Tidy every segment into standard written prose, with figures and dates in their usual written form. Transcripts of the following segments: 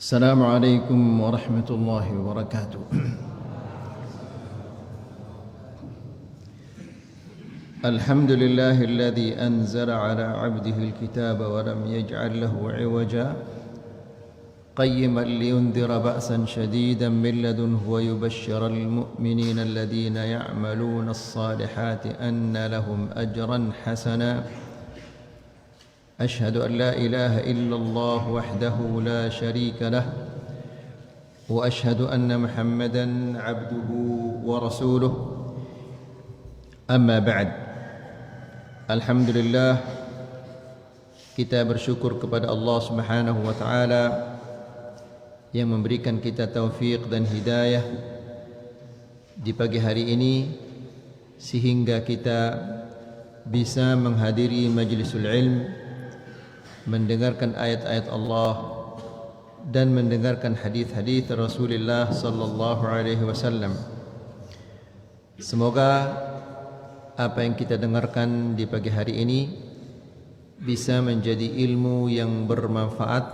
السلام عليكم ورحمة الله وبركاته. الحمد لله الذي أنزل على عبده الكتاب ولم يجعل له عوجا قيما لينذر بأسا شديدا من لدنه ويبشر المؤمنين الذين يعملون الصالحات أن لهم أجرا حسنا. أشهد أن لا إله إلا الله وحده لا شريك له وأشهد أن محمدا عبده ورسوله. أما بعد, Alhamdulillah, kita bersyukur kepada Allah Subhanahu wa taala yang memberikan kita taufik dan hidayah di pagi hari ini sehingga kita bisa menghadiri majlisul ilm, mendengarkan ayat-ayat Allah dan mendengarkan hadis-hadis Rasulullah sallallahu alaihi wasallam. Semoga apa yang kita dengarkan di pagi hari ini bisa menjadi ilmu yang bermanfaat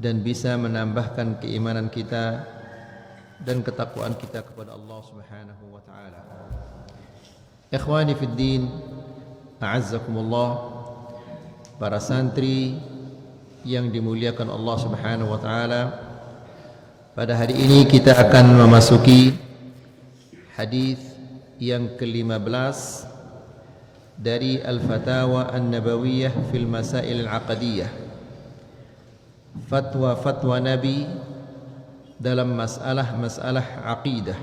dan bisa menambahkan keimanan kita dan ketakwaan kita kepada Allah Subhanahu wa taala. Ikhwani fid din, a'azzakumullah, para santri yang dimuliakan Allah Subhanahu wa taala. Pada hari ini kita akan memasuki hadis yang ke-15 dari Al-Fatawa An-Nabawiyah fil Masail Al-Aqdiyah, fatwa-fatwa Nabi dalam masalah-masalah aqidah.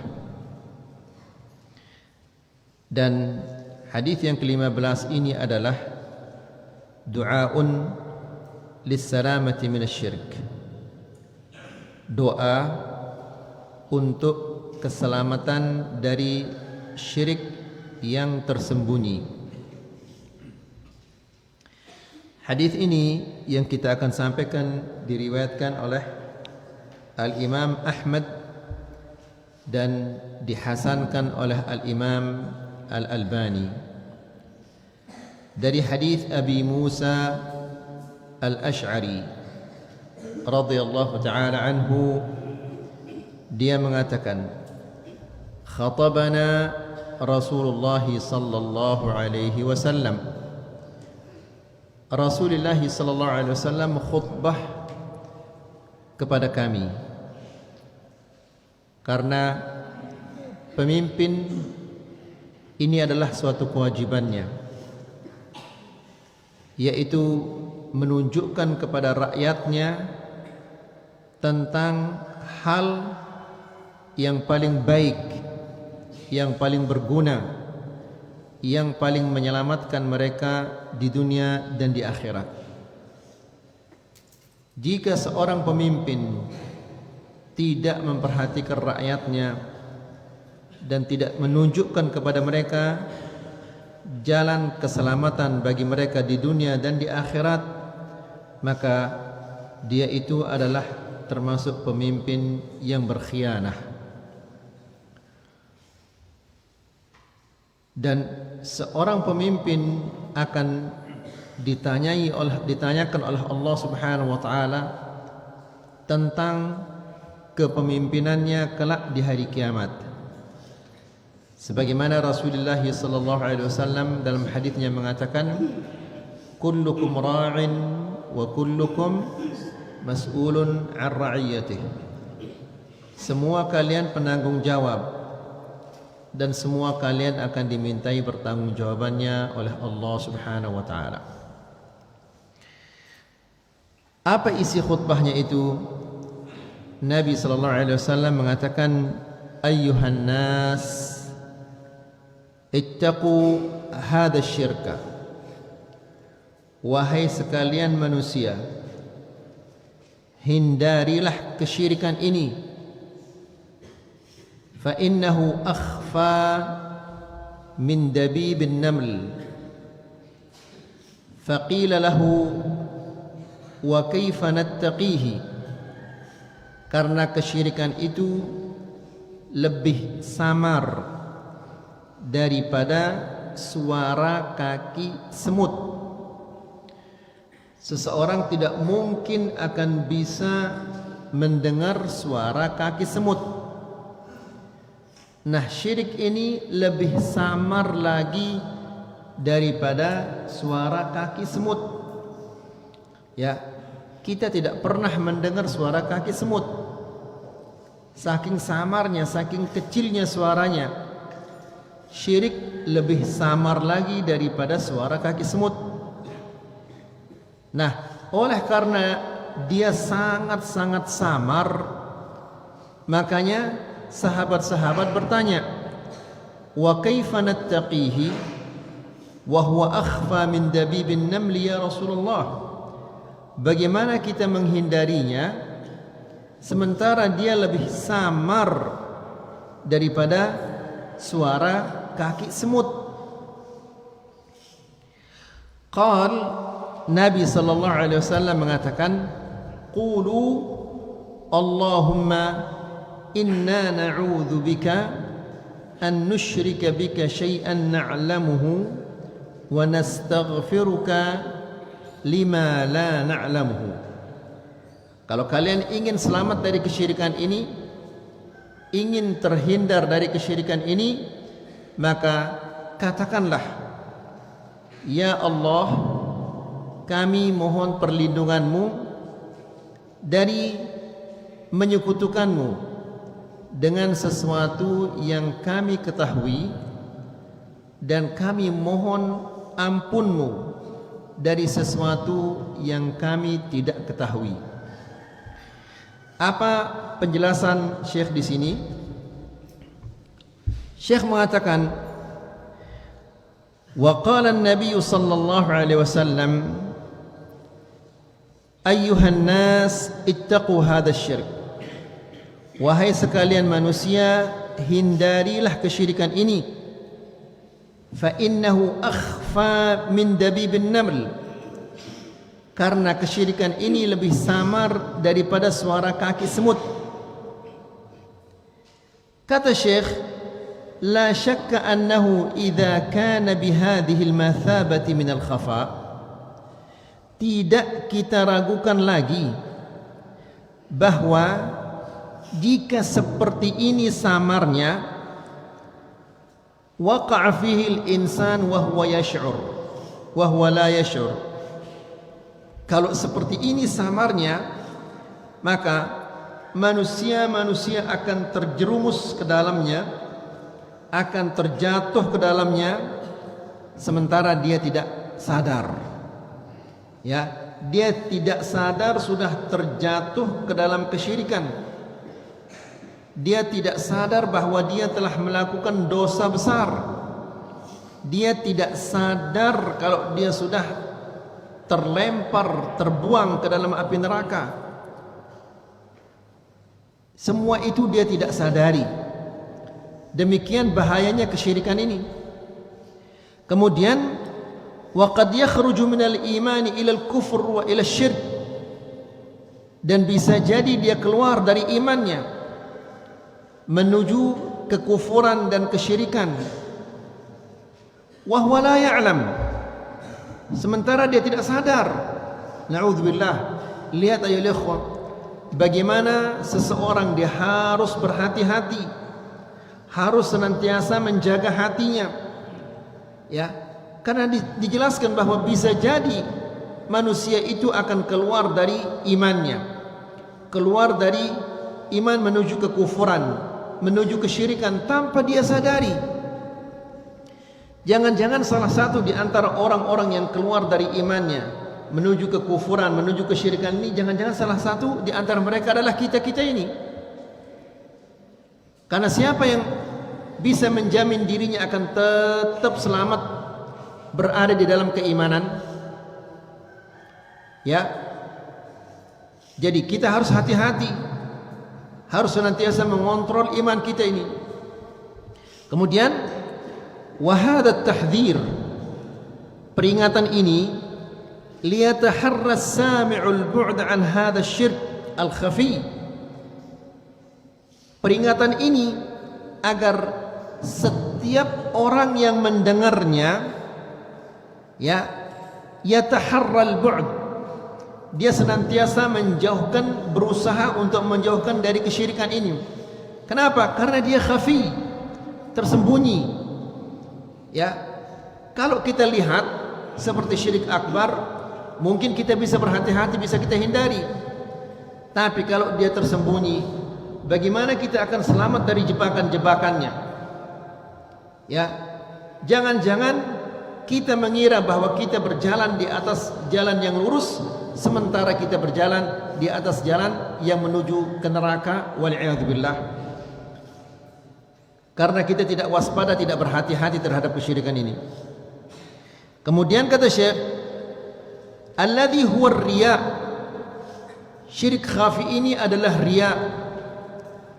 Dan hadis yang ke-15 ini adalah du'aun lissalamati minasyirik, doa untuk keselamatan dari syirik yang tersembunyi. Hadis ini yang kita akan sampaikan diriwayatkan oleh Al-Imam Ahmad dan dihasankan oleh Al-Imam Al-Albani dari hadis Abi Musa Al-Ash'ari radhiyallahu ta'ala anhu. Dia mengatakan, khatabana Rasulullah sallallahu alaihi wasallam. Rasulullah sallallahu alaihi wasallam khutbah kepada kami. Karena pemimpin ini adalah suatu kewajibannya, yaitu menunjukkan kepada rakyatnya tentang hal yang paling baik, yang paling berguna, yang paling menyelamatkan mereka di dunia dan di akhirat. Jika seorang pemimpin tidak memperhatikan rakyatnya dan tidak menunjukkan kepada mereka jalan keselamatan bagi mereka di dunia dan di akhirat, maka dia itu adalah termasuk pemimpin yang berkhianah. Dan seorang pemimpin akan ditanyakan oleh Allah Subhanahu wa taala tentang kepemimpinannya kelak di hari kiamat. Sebagaimana Rasulullah sallallahu alaihi wasallam dalam hadisnya mengatakan, kullukum ra'in wa kullukum mas'ulun 'an ra'iyatih. Semua kalian penanggung jawab dan semua kalian akan dimintai pertanggungjawabannya oleh Allah Subhanahu wa taala. Apa isi khutbahnya itu? Nabi sallallahu alaihi wasallam mengatakan, ayyuhan nas ittaqu hadha syirka. Wahai sekalian manusia, hindarilah kesyirikan ini. Fa innahu akhfa min dabibin naml. Faqila lahu wa kaifa nattaqihi. Karena kesyirikan itu lebih samar daripada suara kaki semut. seseorang tidak mungkin akan bisa mendengar suara kaki semut. Nah, syirik ini lebih samar lagi daripada suara kaki semut. Ya, kita tidak pernah mendengar suara kaki semut. Saking samarnya, saking kecilnya suaranya. Syirik lebih samar lagi daripada suara kaki semut. Nah, oleh karena dia sangat-sangat samar, makanya sahabat-sahabat bertanya, wa kaifa nattaqihi wa huwa akhfa min dabibin namli ya Rasulullah? Bagaimana kita menghindarinya sementara dia lebih samar daripada suara kaki semut? Qal, Nabi sallallahu alaihi wasallam mengatakan, qulu Allahumma inna na'udzu bika an nusyrika bika syai'an na'lamuhu wa nastaghfiruka lima la na'lamuhu. Kalau kalian ingin selamat dari kesyirikan ini, ingin terhindar dari kesyirikan ini, maka katakanlah, ya Allah, kami mohon perlindunganmu dari menyekutukanmu dengan sesuatu yang kami ketahui, dan kami mohon ampunmu dari sesuatu yang kami tidak ketahui. Apa penjelasan Syekh di sini? Syekh mengatakan, wa qala an-nabiy sallallahu alaihi wasallam, ayyuhan nas ittaqu hadha asy-syirk. Wahai sekalian manusia, hindarilah kesyirikan ini. Fa innahu akhfa min dabibin naml. Karena kesyirikan ini lebih samar daripada suara kaki semut. Kata Syekh, la syakka annahu idza kana bihadhihi al-mathabati min al-khafa. Tidak kita ragukan lagi bahwa jika seperti ini samarnya, waqa'a fihi al-insan wa huwa yash'ur wa huwa la yash'ur. Kalau seperti ini samarnya, maka manusia akan terjerumus ke dalamnya, akan terjatuh ke dalamnya, sementara dia tidak sadar. Ya, dia tidak sadar sudah terjatuh ke dalam kesyirikan. Dia tidak sadar bahwa dia telah melakukan dosa besar. Dia tidak sadar kalau dia sudah terlempar, terbuang ke dalam api neraka. Semua itu dia tidak sadari. Demikian bahayanya kesyirikan ini. Kemudian wa qad yakhruju minal imani ilal kufur wa ilal syirk. Dan bisa jadi dia keluar dari imannya menuju kekufuran dan kesyirikan. Wa huwa la ya'lam. Sementara dia tidak sadar. Na'udzubillah. Lihat ayo ikhwah, bagaimana seseorang dia harus berhati-hati, harus senantiasa menjaga hatinya. Ya, karena dijelaskan bahwa bisa jadi manusia itu akan keluar dari imannya, keluar dari iman menuju kekufuran, menuju kesyirikan tanpa dia sadari. Jangan-jangan salah satu di antara orang-orang yang keluar dari imannya menuju kekufuran, menuju kesyirikan ini, jangan-jangan salah satu di antara mereka adalah kita-kita ini. Karena siapa yang bisa menjamin dirinya akan tetap selamat berada di dalam keimanan? Ya. Jadi kita harus hati-hati, harus senantiasa mengontrol iman kita ini. Kemudian wa hadha at-tahdhir, peringatan ini, liyataharra as-sami'ul bu'da an hadha asy-syirk al-khafi. Peringatan ini agar setiap orang yang mendengarnya, ya, yataharra al-bu'd, dia senantiasa menjauhkan, berusaha untuk menjauhkan dari kesyirikan ini. Kenapa? Karena dia khafi, tersembunyi. Ya, kalau kita lihat seperti syirik akbar, mungkin kita bisa berhati-hati, bisa kita hindari. Tapi kalau dia tersembunyi, bagaimana kita akan selamat dari jebakan-jebakannya? Ya, jangan-jangan kita mengira bahwa kita berjalan di atas jalan yang lurus, sementara kita berjalan di atas jalan yang menuju ke neraka, wal'iyadzubillah. Karena kita tidak waspada, tidak berhati-hati terhadap kesyirikan ini. Kemudian kata Syekh, alladhi huwa riya, syirik khafi ini adalah riya,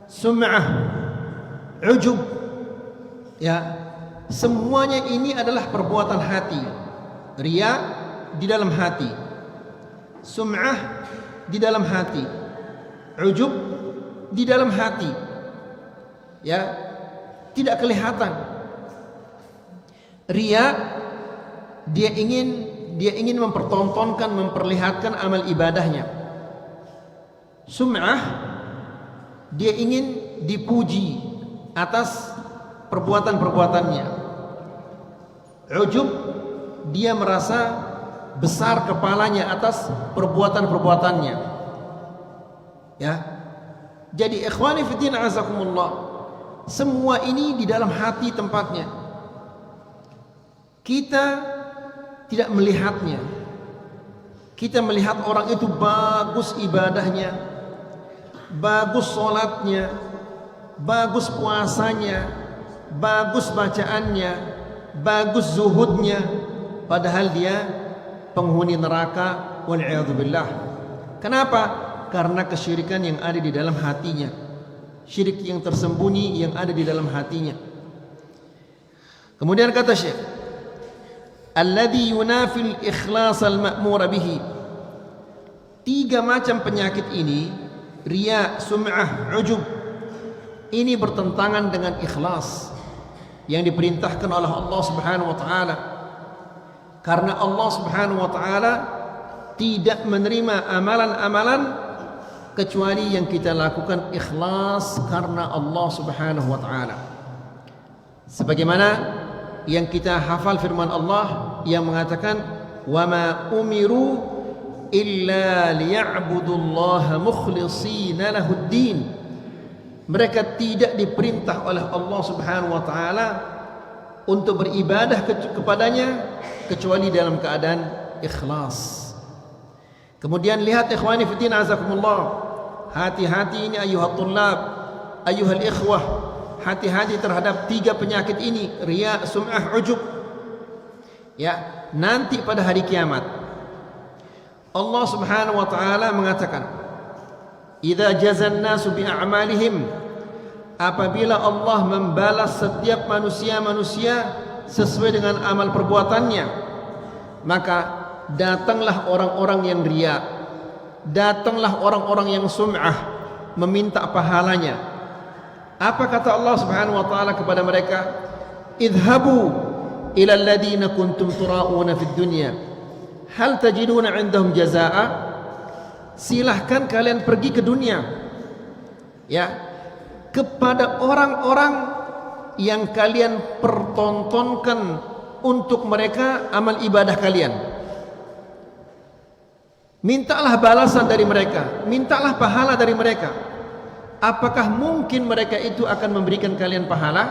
sum'ah, ujub. Ya, semuanya ini adalah perbuatan hati. Riya di dalam hati, sum'ah di dalam hati, ujub di dalam hati. Ya, tidak kelihatan. Riya, dia ingin mempertontonkan, memperlihatkan amal ibadahnya. Sum'ah, dia ingin dipuji atas perbuatan-perbuatannya. Ujub, dia merasa besar kepalanya atas perbuatan-perbuatannya. Ya. Jadi ikhwani fiddin azakumullah, semua ini di dalam hati tempatnya. Kita tidak melihatnya. Kita melihat orang itu bagus ibadahnya, bagus sholatnya, bagus puasanya, bagus bacaannya, bagus zuhudnya, padahal dia penghuni neraka, wal'iyadzubillah. Kenapa? Karena kesyirikan yang ada di dalam hatinya, syirik yang tersembunyi yang ada di dalam hatinya. Kemudian kata Syekh, alladhi yunafil ikhlas al-ma'mur bihi. 3 macam penyakit ini, riya, sum'ah, ujub, ini bertentangan dengan ikhlas yang diperintahkan oleh Allah Subhanahu wa taala. Karena Allah Subhanahu wa taala tidak menerima amalan-amalan kecuali yang kita lakukan ikhlas karena Allah Subhanahu wa taala. Sebagaimana yang kita hafal firman Allah yang mengatakan, "Wa ma umiru illa liya'budullaha mukhlishina lahuddin." Mereka tidak diperintah oleh Allah Subhanahu wa taala untuk beribadah kepadanya kecuali dalam keadaan ikhlas. Kemudian lihat ikhwani fillah azakumullah, hati-hati ini ayuhat tullab, ayuhal ikhwah, hati-hati terhadap 3 penyakit ini, riya, sum'ah, ujub. Ya, nanti pada hari kiamat Allah Subhanahu wa taala mengatakan, idza jazan nasu bi a'malihim, apabila Allah membalas setiap manusia-manusia sesuai dengan amal perbuatannya, maka datanglah orang-orang yang riya, datanglah orang-orang yang sum'ah meminta pahalanya. Apa kata Allah Subhanahu wa taala kepada mereka? Idhabu ila alladhina kuntum tura'una fid dunya hal tajiduna 'indahum jazaa'a. Silahkan kalian pergi ke dunia, ya, kepada orang-orang yang kalian pertontonkan untuk mereka amal ibadah kalian. Mintalah balasan dari mereka, mintalah pahala dari mereka. Apakah mungkin mereka itu akan memberikan kalian pahala?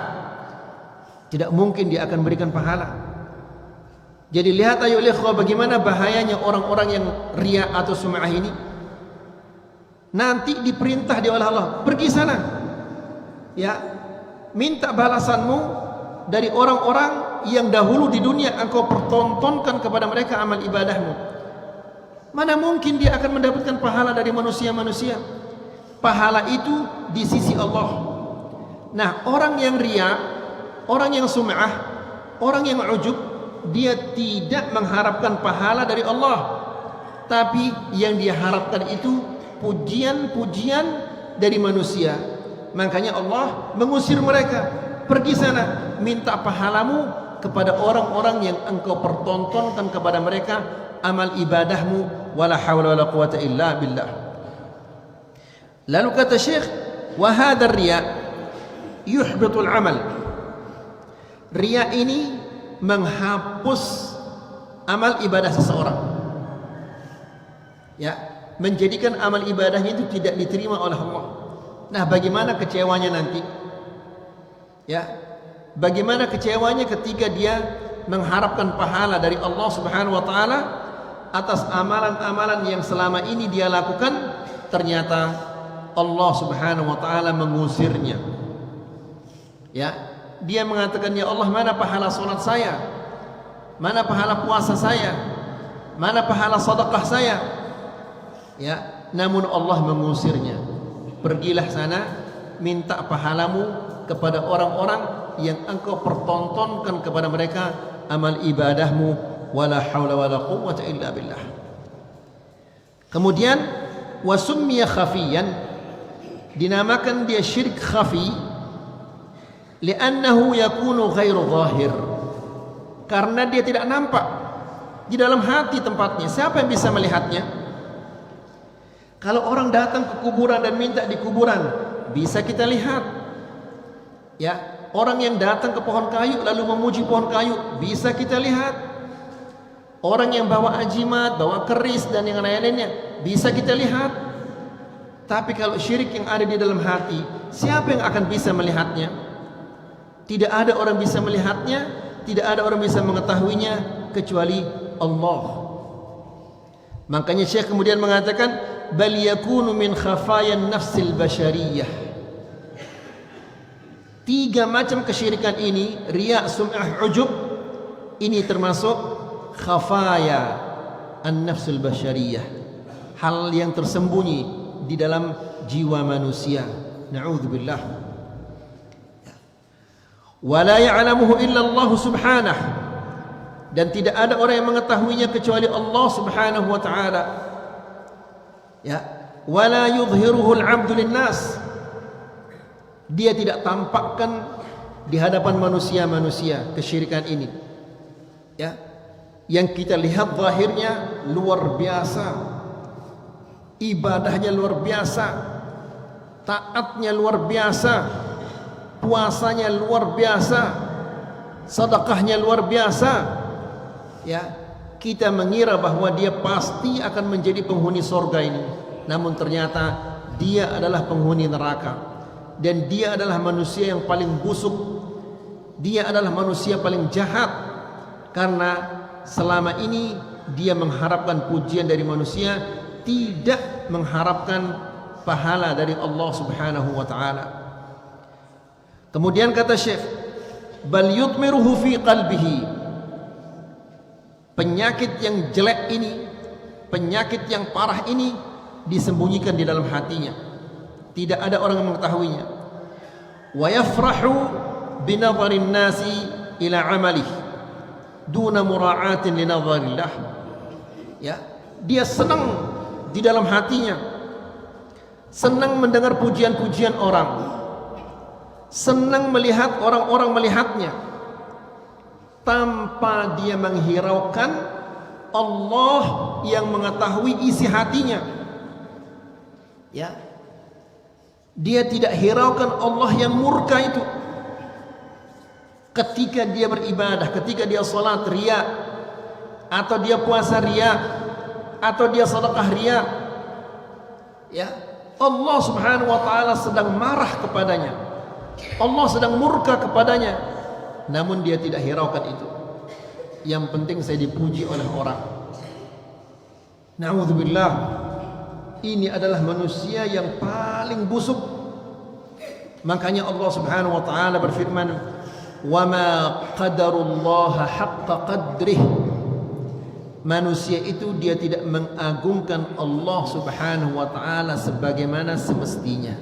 Tidak mungkin dia akan memberikan pahala. Jadi lihat ayo ikhwah, bagaimana bahayanya orang-orang yang riya atau sum'ah ini. Nanti diperintah dia oleh Allah, pergi sana, ya, minta balasanmu dari orang-orang yang dahulu di dunia engkau pertontonkan kepada mereka amal ibadahmu. Mana mungkin dia akan mendapatkan pahala dari manusia-manusia? Pahala itu di sisi Allah. Nah, orang yang riya, orang yang sum'ah, orang yang ujub, dia tidak mengharapkan pahala dari Allah, tapi yang dia harapkan itu pujian-pujian dari manusia. Makanya Allah mengusir mereka, pergi sana, minta pahalamu kepada orang-orang yang engkau pertontonkan kepada mereka amal ibadahmu wala haula wala quwata illa billah. Lalu kata Syekh, wa hadzal riya yuhbitul amal. Riya ini menghapus amal ibadah seseorang, ya, menjadikan amal ibadahnya itu tidak diterima oleh Allah. Nah, bagaimana kecewanya nanti? Ya, bagaimana kecewanya ketika dia mengharapkan pahala dari Allah Subhanahu wa taala atas amalan-amalan yang selama ini dia lakukan, ternyata Allah Subhanahu wa taala mengusirnya. Ya, dia mengatakan, ya Allah, mana pahala salat saya? Mana pahala puasa saya? Mana pahala sedekah saya? Ya, namun Allah mengusirnya. Pergilah sana, minta pahalamu kepada orang-orang yang engkau pertontonkan kepada mereka amal ibadahmu, wala haula wala quwwata illa billah. Kemudian wasummiya khafiyan, dinamakan dia syirik khafi, li'annahu yakunu ghairu zahir, karena dia tidak nampak di dalam hati tempatnya. Siapa yang bisa melihatnya? Kalau orang datang ke kuburan dan minta di kuburan, bisa kita lihat. Ya, orang yang datang ke pohon kayu lalu memuji pohon kayu, bisa kita lihat. Orang yang bawa ajimat, bawa keris dan yang lain-lainnya, bisa kita lihat. Tapi kalau syirik yang ada di dalam hati, siapa yang akan bisa melihatnya? Tidak ada orang bisa melihatnya, tidak ada orang bisa mengetahuinya kecuali Allah. Makanya Syekh kemudian mengatakan, bal yakunu min khafayan nafsil bashariyah. 3 macam kesyirikan ini, riya, sum'ah, ujub, ini termasuk khafaya an-nafsul bashariyah, hal yang tersembunyi di dalam jiwa manusia. Na'udzubillah. Wala ya'lamuhu illa Allah subhanahu, dan tidak ada orang yang mengetahuinya kecuali Allah Subhanahu wa taala. Ya, wala yudhiruhu al-'abdu lin-nas, dia tidak tampakkan di hadapan manusia-manusia kesyirikan ini. Ya, yang kita lihat zahirnya luar biasa, ibadahnya luar biasa, taatnya luar biasa, puasanya luar biasa, sedekahnya luar biasa. Ya, kita mengira bahwa dia pasti akan menjadi penghuni surga ini, namun ternyata dia adalah penghuni neraka, dan dia adalah manusia yang paling busuk, dia adalah manusia paling jahat, karena selama ini dia mengharapkan pujian dari manusia, tidak mengharapkan pahala dari Allah Subhanahu wa taala. Kemudian kata Syekh, bal yutmiruhu fi qalbihi, penyakit yang jelek ini, penyakit yang parah ini disembunyikan di dalam hatinya, tidak ada orang yang mengetahuinya. Wa yafrahu binadharin nasi ila amalih duna mura'atin li nadharillah. Ya, dia senang di dalam hatinya, senang mendengar pujian-pujian orang, senang melihat orang-orang melihatnya, tanpa dia menghiraukan Allah yang mengetahui isi hatinya. Ya, dia tidak hiraukan Allah yang murka itu. Ketika dia beribadah, ketika dia salat riya, atau dia puasa riya, atau dia sedekah riya, ya, Allah Subhanahu wa taala sedang marah kepadanya, Allah sedang murka kepadanya, namun dia tidak hiraukan itu. Yang penting saya dipuji oleh orang. Na'udzubillah. Ini adalah manusia yang paling busuk. Makanya Allah Subhanahu wa taala berfirman, "Wa ma qadarullaha haqqa qadrih." Manusia itu dia tidak mengagungkan Allah Subhanahu wa taala sebagaimana semestinya.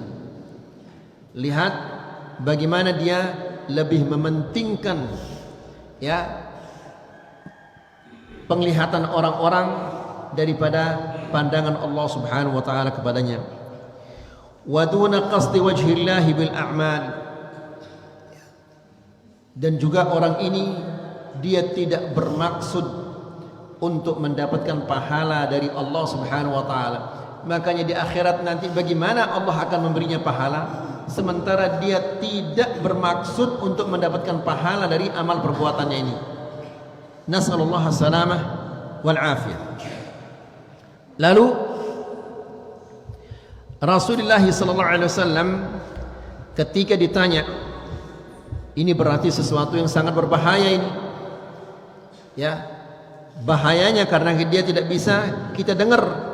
Lihat bagaimana dia lebih mementingkan, ya, penglihatan orang-orang daripada pandangan Allah Subhanahu wa taala kepadanya. Wa duna qasdi wajhillahi bil a'mal. Dan juga orang ini dia tidak bermaksud untuk mendapatkan pahala dari Allah Subhanahu wa taala. Makanya di akhirat nanti bagaimana Allah akan memberinya pahala sementara dia tidak bermaksud untuk mendapatkan pahala dari amal perbuatannya ini. Nasallallahu salamah wal afiyah. Lalu Rasulullah sallallahu alaihi wasallam ketika ditanya, ini berarti sesuatu yang sangat berbahaya ini. Ya, bahayanya karena dia tidak bisa kita dengar.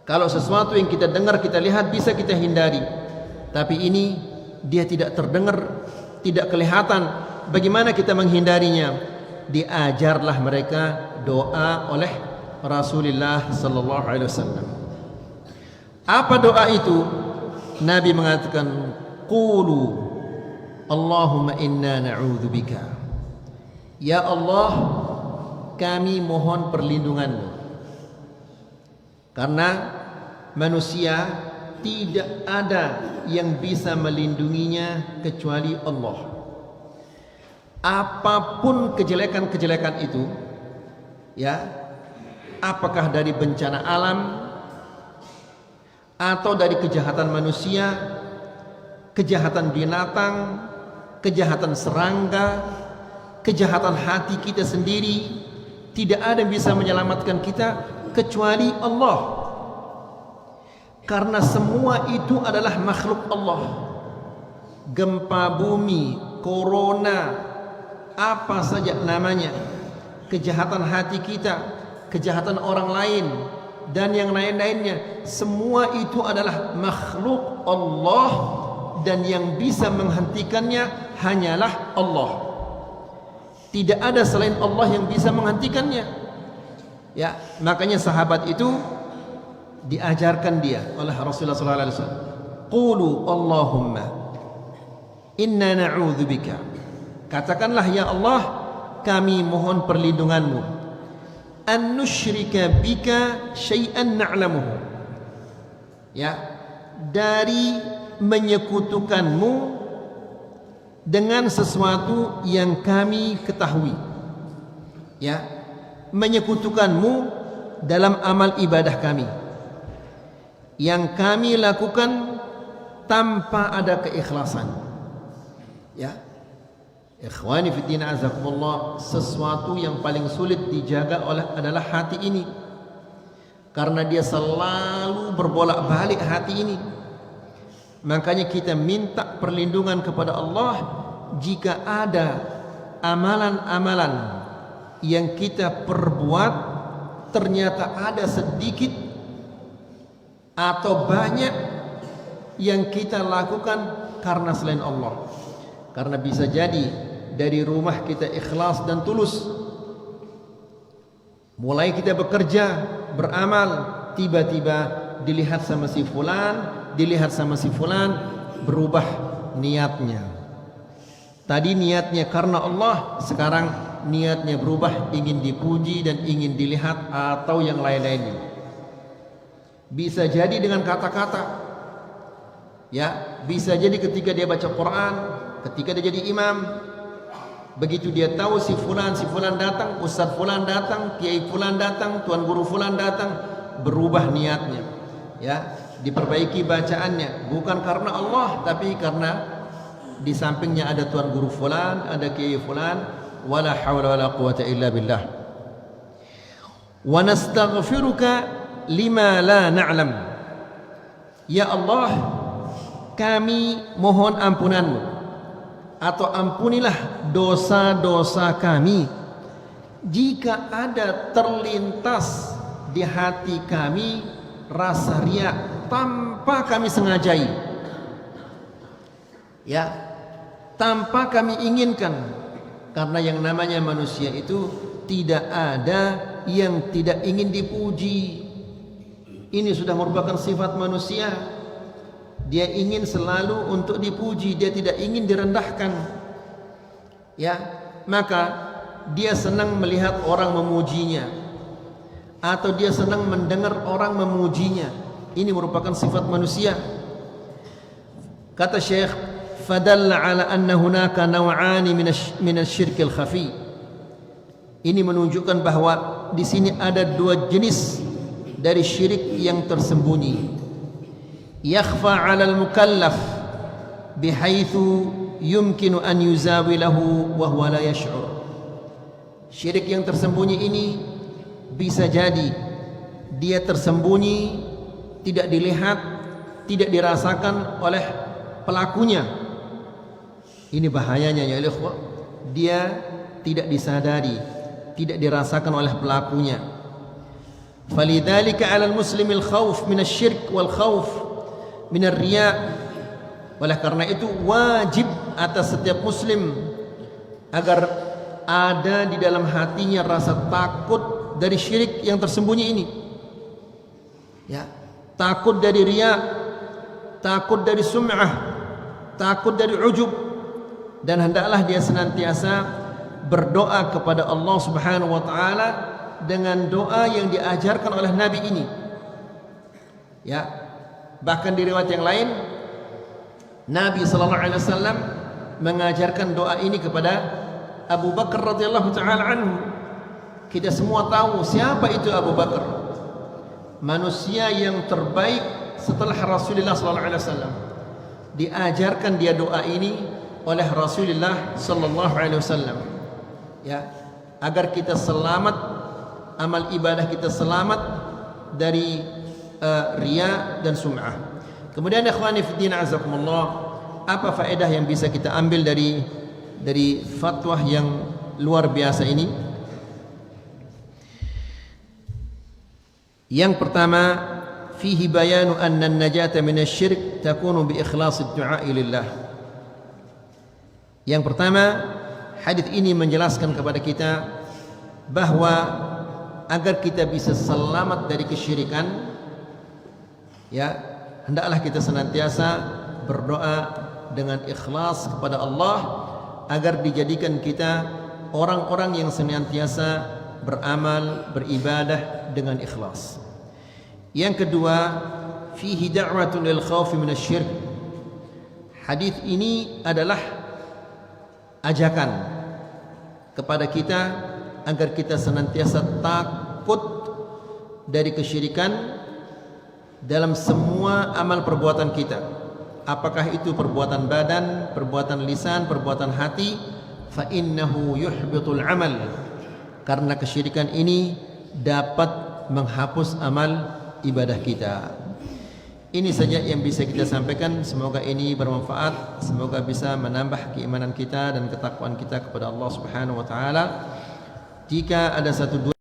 Kalau sesuatu yang kita dengar, kita lihat, bisa kita hindari. Tapi ini dia tidak terdengar, tidak kelihatan. Bagaimana kita menghindarinya? Diajarlah mereka doa oleh Rasulullah sallallahu alaihi wasallam. Apa doa itu? Nabi mengatakan, qulu Allahumma inna na'udzubika. Ya Allah, kami mohon perlindunganmu. Karena manusia tidak ada yang bisa melindunginya kecuali Allah. Apapun kejelekan-kejelekan itu, ya, apakah dari bencana alam atau dari kejahatan manusia, kejahatan binatang, kejahatan serangga, kejahatan hati kita sendiri, tidak ada yang bisa menyelamatkan kita kecuali Allah. Karena semua itu adalah makhluk Allah. Gempa bumi, corona, apa saja namanya, kejahatan hati kita, kejahatan orang lain, dan yang lain-lainnya, semua itu adalah makhluk Allah, dan yang bisa menghentikannya hanyalah Allah. Tidak ada selain Allah yang bisa menghentikannya. Ya, makanya sahabat itu diajarkan dia oleh Rasulullah sallallahu alaihi wasallam. Qulu Allahumma inna na'udzubika. Katakanlah, ya Allah, kami mohon perlindunganmu. An nusyrika bika syai'an na'lamuhu. Ya, dari menyekutukanmu dengan sesuatu yang kami ketahui. Ya, menyekutukanmu dalam amal ibadah kami yang kami lakukan tanpa ada keikhlasan. Ya, ikhwani fiddin azakumullah, sesuatu yang paling sulit dijaga adalah hati ini, karena dia selalu berbolak-balik hati ini. Makanya kita minta perlindungan kepada Allah jika ada amalan-amalan yang kita perbuat ternyata ada sedikit atau banyak yang kita lakukan karena selain Allah. Karena bisa jadi dari rumah kita ikhlas dan tulus, mulai kita bekerja, beramal, tiba-tiba dilihat sama si fulan, dilihat sama si fulan, berubah niatnya. Tadi niatnya karena Allah, sekarang niatnya berubah, ingin dipuji dan ingin dilihat atau yang lain-lainnya. Bisa jadi dengan kata-kata, ya, bisa jadi ketika dia baca Quran, ketika dia jadi imam, begitu dia tahu si fulan datang, ustaz fulan datang, kiai fulan datang, tuan guru fulan datang, berubah niatnya. Ya, diperbaiki bacaannya, bukan karena Allah, tapi karena di sampingnya ada tuan guru fulan, ada kiai fulan. Wala haula wala quwata illa billah. Wa nastaghfiruka lima la na'lam. Ya Allah, kami mohon ampunanmu, atau ampunilah dosa-dosa kami jika ada terlintas di hati kami rasa riya tanpa kami sengajai, ya, tanpa kami inginkan. Karena yang namanya manusia itu tidak ada yang tidak ingin dipuji. Ini sudah merupakan sifat manusia. Dia ingin selalu untuk dipuji, dia tidak ingin direndahkan. Ya, maka dia senang melihat orang memujinya, atau dia senang mendengar orang memujinya. Ini merupakan sifat manusia. Kata Syekh, فدل على أن هناك نوعان من الشرك الخفي. Ini menunjukkan bahwa di sini ada dua jenis dari syirik yang tersembunyi. Yakhfa 'alal mukallaf bihaitsu yumkinu an yuzawilahu wa huwa la yash'ur. Syirik yang tersembunyi ini bisa jadi dia tersembunyi, tidak dilihat, tidak dirasakan oleh pelakunya. Ini bahayanya ya ikhwah. Dia tidak disadari, tidak dirasakan oleh pelakunya. Falidzalika 'alal muslimil khauf minasy-syirk wal khauf minar riya'. Oleh karena itu wajib atas setiap muslim agar ada di dalam hatinya rasa takut dari syirik yang tersembunyi ini. Ya, takut dari riya, takut dari sum'ah, takut dari ujub, dan hendaklah dia senantiasa berdoa kepada Allah Subhanahu wa taala dengan doa yang diajarkan oleh Nabi ini. Ya, bahkan di riwayat yang lain Nabi sallallahu alaihi wasallam mengajarkan doa ini kepada Abu Bakar radhiyallahu taala anhu. Kita semua tahu siapa itu Abu Bakar. Manusia yang terbaik setelah Rasulullah sallallahu alaihi wasallam. Diajarkan dia doa ini oleh Rasulullah sallallahu alaihi wasallam. Ya, agar kita selamat, amal ibadah kita selamat dari riya dan sum'ah. Kemudian ikhwani fi din azakumullah, apa faedah yang bisa kita ambil dari fatwa yang luar biasa ini? Yang pertama, fihi bayanu anna an-najata min asy-syirk takunu bi ikhlas ad-du'a lillah. Yang pertama, hadis ini menjelaskan kepada kita bahwa agar kita bisa selamat dari kesyirikan, ya, hendaklah kita senantiasa berdoa dengan ikhlas kepada Allah agar dijadikan kita orang-orang yang senantiasa beramal, beribadah dengan ikhlas. Yang kedua, fihi da'watun lil khawfi minasy-syirk. Hadis ini adalah ajakan kepada kita agar kita senantiasa takut dari kesyirikan dalam semua amal perbuatan kita, apakah itu perbuatan badan, perbuatan lisan, perbuatan hati. Fa innahu yuhbitul amal, karena kesyirikan ini dapat menghapus amal ibadah kita. Ini saja yang bisa kita sampaikan. Semoga ini bermanfaat, semoga bisa menambah keimanan kita dan ketakwaan kita kepada Allah Subhanahu wa taala. Jika ada satu dua